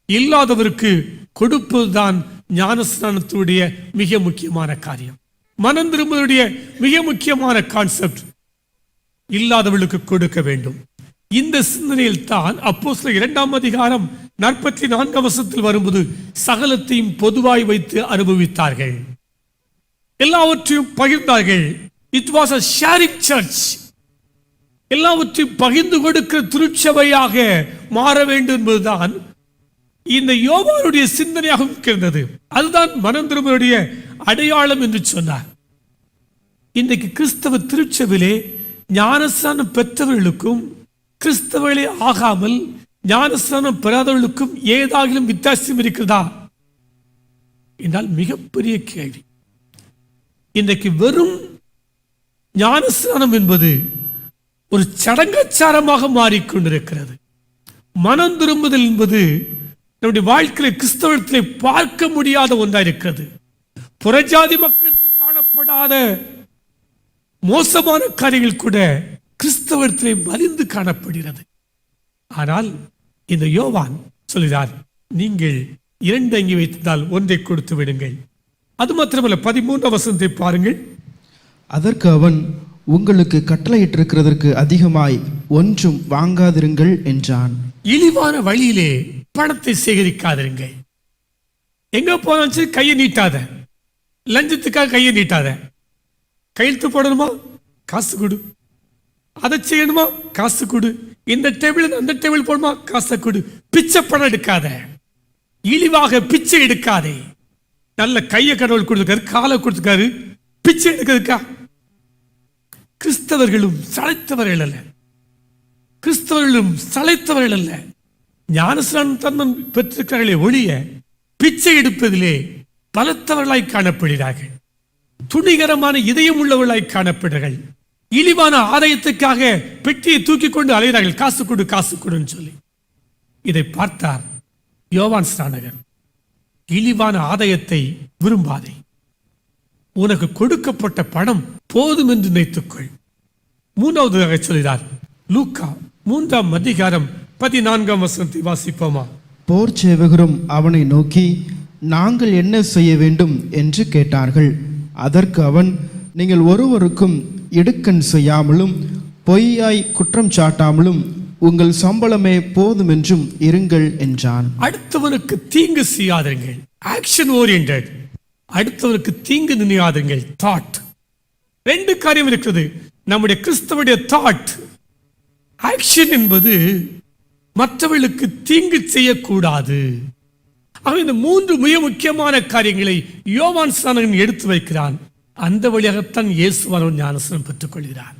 இல்லாதவருக்கு கொடுப்பதுதான் ஞானஸ்நானத்துடைய மிக முக்கியமான காரியம். மனம் திரும்புவதுடைய மிக முக்கியமான கான்செப்ட் இல்லாதவர்களுக்கு கொடுக்க வேண்டும். இந்த சிந்தனையில் தான் அப்போஸ்தலர் 2 அதிகாரம் 44 வசனத்தில் வரும்போது சகலத்தையும் பொதுவாய் வைத்து அனுபவித்தார்கள், எல்லாவற்றையும் பகிர்ந்தார்கள். It was a sharing church. எல்லாவற்றையும் பகிர்ந்து கொடுக்கிற திருச்சபையாக மாற வேண்டும் என்பதுதான் இந்த யோவானுடைய சிந்தனையாக இருந்தது. அதுதான் மனம் திரும்புவதுடைய அடையாளம் என்று சொன்னார். இன்றைக்கு கிறிஸ்தவ திருச்சபையிலே ஞானஸ்நானம் பெற்றவர்களுக்கும் கிறிஸ்தவர்களே ஆகாமல் ஞானஸ்நானம் பெறாதவர்களுக்கும் ஏதாகிலும் வித்தியாசம் இருக்கிறதா என்றால் மிகப்பெரிய கேள்வி. இன்றைக்கு வெறும் ஞானஸ்நானம் என்பது ஒரு சடங்காச்சாரமாக மாறிக்கொண்டிருக்கிறது. மனம் திரும்புதல் என்பது நம்முடைய வாழ்க்கையில கிறிஸ்தவத்திலே பார்க்க முடியாத ஒன்றா இருக்கிறது. புறஜாதி மக்களுக்கு காணப்படாத மோசமான காரியங்கள் கூட கிறிஸ்தவத்திலே மலிந்து காணப்படுகிறது. ஆனால் இந்த யோவான் சொல்கிறார், நீங்கள் 2 அங்கி வைத்திருந்தால் 1 கொடுத்து விடுங்கள். அது மாத்திரமல்ல, 13 வசனத்தை பாருங்கள். அதற்கு அவன், உங்களுக்கு கட்டளையிட்டிருக்கிறதற்கு அதிகமாய் ஒன்றும் வாங்காதிருங்கள் என்றான். இழிவான வழியிலே பணத்தை சேகரிக்காதிருங்கள். எங்க போனாலும் கையை நீட்டாத, லஞ்சத்துக்காக கையை நீட்டாத. கையெழுத்து போடணுமா, காசு கொடு. அதை செய்யணுமா, காசு கொடு. இந்த டேபிள் அந்த டேபிள் போடுமா, காசை கொடு. பிச்சை பணம் எடுக்காத, இழிவாக பிச்சை எடுக்காதே. நல்ல கையை கடவுள் கொடுத்துருக்காரு, காலை கொடுத்துருக்காரு, பிச்சை எடுக்கிறதுக்கா? கிறிஸ்தவர்களும் சளைத்தவர்கள் அல்ல, கிறிஸ்தவர்களும் சளைத்தவர்கள் அல்ல. ஞானஸ்நானம் தன்னம் பெற்றிருக்கிறார்களே ஒழிய பிச்சை எடுப்பதிலே பலத்தவர்களாய் காணப்படுகிறார்கள். துணிகரமான இதயம் உள்ளவர்களாய் காணப்படுகிறார்கள். இழிவான ஆதாயத்துக்காக பெட்டியை தூக்கி கொண்டு அலைகிறார்கள், காசு கொடு காசு கொடுன்னு சொல்லி. இதை பார்த்தார் யோவான் ஸ்நானகர். இழிவான ஆதாயத்தை விரும்பாதே, உனக்கு கொடுக்கப்பட்ட பணம் போதும் என்று நினைத்துக்கொள். 3வது சொல்கிறார், லூக்கா 3 அதிகாரம் 14 வசனத்தை வாசிப்போமா? போர் சேவகரும் அவனை நோக்கி, நாங்கள் என்ன செய்ய வேண்டும் என்று கேட்டார்கள். அதற்கு அவன், நீங்கள் ஒருவருக்கும் இடுக்கண் செய்யாமலும் பொய்யாய் குற்றம் சாட்டாமலும் உங்கள் சம்பளமே போதும் என்றும் இருங்கள் என்றான். அடுத்தவனுக்கு தீங்கு செய்யாதீர்கள், ஆக்ஷன் ஓரியன்டட். அடுத்தவனுக்கு தீங்கு நினையாதீர்கள், தாட். 2 காரியம் இருக்கிறது. நம்முடைய கிறிஸ்தவனுடைய தாட், ஆக்ஷன் என்பது மற்றவர்களுக்கு தீங்கு செய்யக்கூடாது. ஆக இந்த 3 மிக முக்கியமான காரியங்களை யோவான் ஸ்நானகன் எடுத்து வைக்கிறான். அந்த வழியாகத்தான் இயேசுவானவர் ஞானஸ்நானம் பெற்றுக் கொள்கிறார்.